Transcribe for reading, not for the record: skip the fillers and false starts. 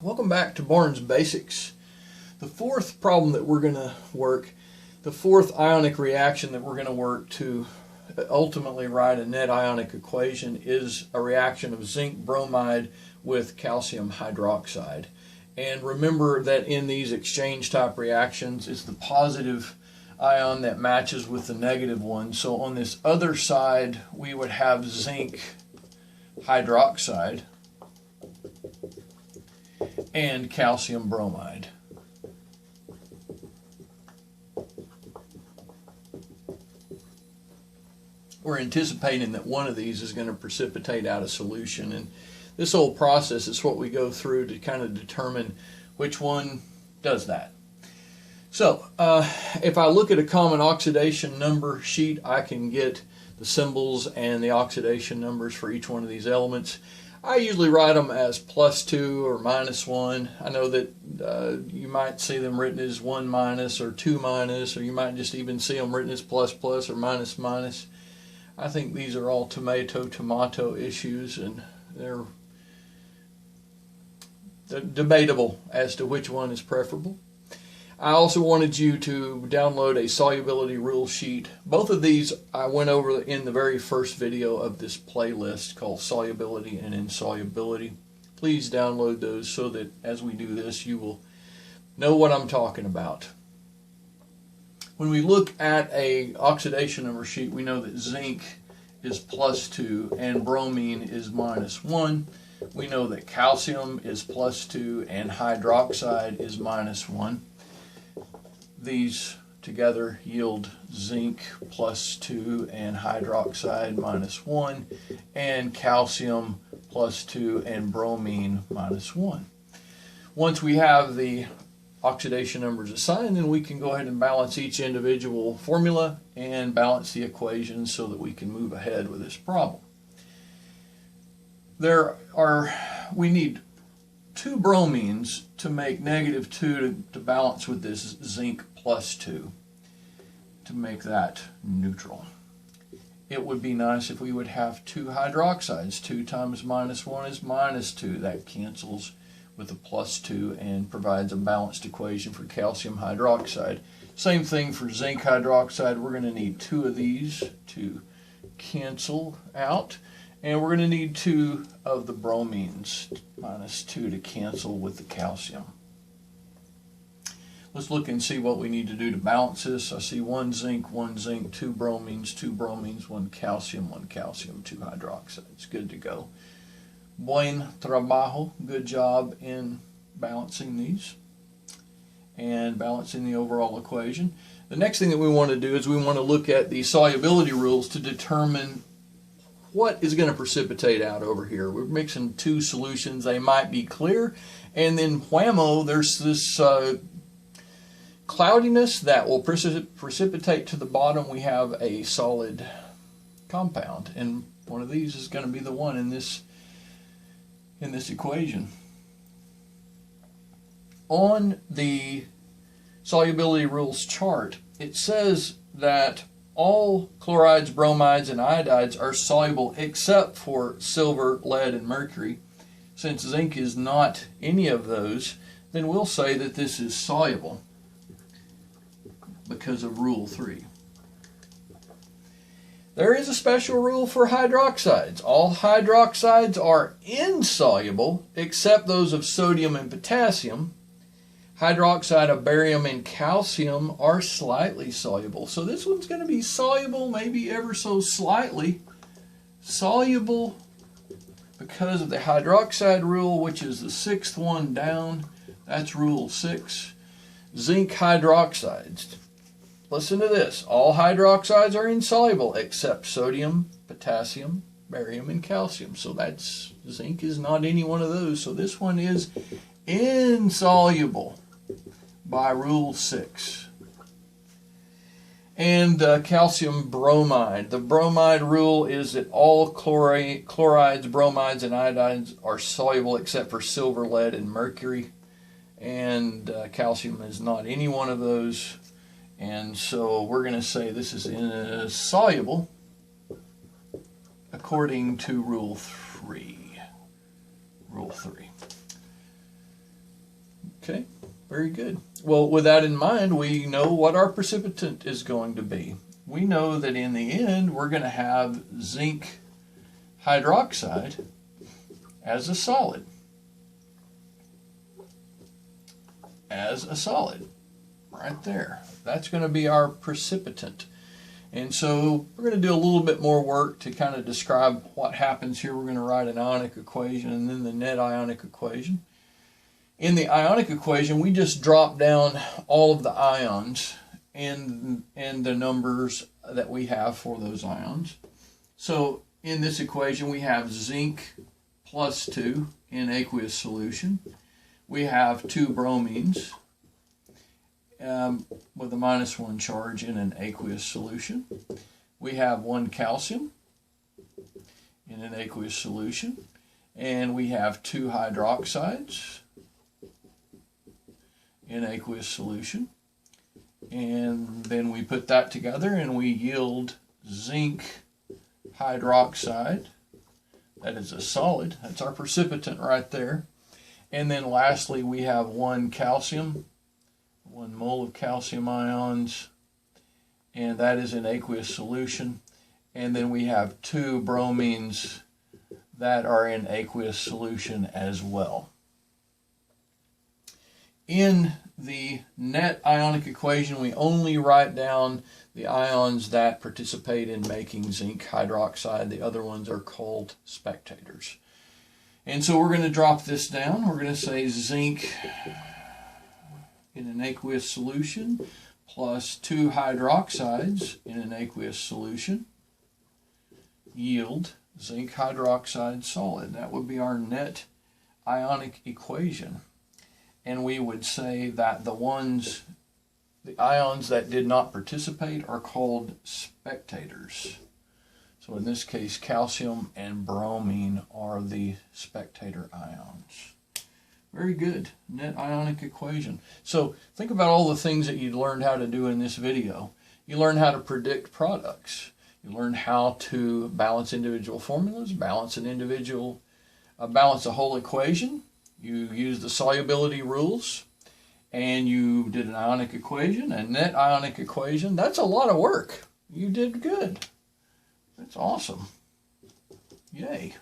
Welcome back to BarnesBasics. The fourth problem that we're going to work, the fourth ionic reaction that we're going to work to ultimately write a net ionic equation is a reaction of zinc bromide with calcium hydroxide. And remember that in these exchange type reactions, it's the positive ion that matches with the negative one. So on this other side, we would have zinc hydroxide and calcium bromide. We're anticipating that one of these is going to precipitate out a solution, and this whole process is what we go through to kind of determine which one does that. So if I look at a common oxidation number sheet, I can get the symbols and the oxidation numbers for each one of these elements. I usually write them as +2 or -1. I know that you might see them written as 1- or 2-, or you might just even see them written as ++ or --. I think these are all tomato issues, and they're debatable as to which one is preferable. I also wanted you to download a solubility rule sheet. Both of these I went over in the very first video of this playlist called Solubility and Insolubility. Please download those so that as we do this, you will know what I'm talking about. When we look at a oxidation number sheet, we know that zinc is +2 and bromine is -1. We know that calcium is +2 and hydroxide is -1. These together yield zinc +2 and hydroxide -1, and calcium +2 and bromine -1. Once we have the oxidation numbers assigned, then we can go ahead and balance each individual formula and balance the equations so that we can move ahead with this problem. We need 2 bromines to make -2 to balance with this zinc +2 to make that neutral. It would be nice if we would have 2 hydroxides. 2 times -1 is -2. That cancels with the +2 and provides a balanced equation for calcium hydroxide. Same thing for zinc hydroxide. We're going to need 2 of these to cancel out. And we're going to need 2 of the bromines, -2, to cancel with the calcium. Let's look and see what we need to do to balance this. I see 1 zinc, 2 bromines, 2 bromines, 1 calcium, 2 hydroxide. It's good to go. Buen trabajo. Good job in balancing these and balancing the overall equation. The next thing that we want to do is we want to look at the solubility rules to determine what is going to precipitate out over here. We're mixing 2 solutions. They might be clear, and then whammo, there's this cloudiness that will precipitate to the bottom. We have a solid compound, and one of these is going to be the one in this equation. On the solubility rules chart, it says that all chlorides, bromides, and iodides are soluble except for silver, lead, and mercury. Since zinc is not any of those, then we'll say that this is soluble because of Rule 3. There is a special rule for hydroxides. All hydroxides are insoluble except those of sodium and potassium. Hydroxide of barium and calcium are slightly soluble. So this one's going to be soluble, maybe ever so slightly. Soluble because of the hydroxide rule, which is the 6th one down. That's Rule 6. Zinc hydroxides. Listen to this. All hydroxides are insoluble except sodium, potassium, barium, and calcium. So that's zinc is not any one of those. So this one is insoluble by Rule 6. And calcium bromide. The bromide rule is that all chlorides, bromides, and iodides are soluble except for silver, lead, and mercury. And calcium is not any one of those. And so we're going to say this is insoluble according to Rule 3. Rule 3. Okay, very good. Well, with that in mind, we know what our precipitant is going to be. We know that in the end, we're going to have zinc hydroxide as a solid. As a solid, right there. That's going to be our precipitant. And so we're going to do a little bit more work to kind of describe what happens here. We're going to write an ionic equation and then the net ionic equation. In the ionic equation, we just drop down all of the ions and the numbers that we have for those ions. So in this equation, we have zinc plus 2 in aqueous solution. We have 2 bromines with a -1 charge in an aqueous solution. We have 1 calcium in an aqueous solution. And we have 2 hydroxides in aqueous solution. And then we put that together and we yield zinc hydroxide. That is a solid. That's our precipitant right there. And then lastly, we have 1 calcium, 1 mole of calcium ions, and that is in aqueous solution. And then we have 2 bromines that are in aqueous solution as well. In the net ionic equation, we only write down the ions that participate in making zinc hydroxide. The other ones are called spectators. And so we're going to drop this down. We're going to say zinc in an aqueous solution plus 2 hydroxides in an aqueous solution yield zinc hydroxide solid. That would be our net ionic equation. And we would say that the ions that did not participate are called spectators. So in this case, calcium and bromine are the spectator ions. Very good. Net ionic equation. So think about all the things that you learned how to do in this video. You learned how to predict products. You learned how to balance individual formulas, balance a whole equation. You used the solubility rules, and you did an ionic equation, a net ionic equation. That's a lot of work. You did good. That's awesome. Yay.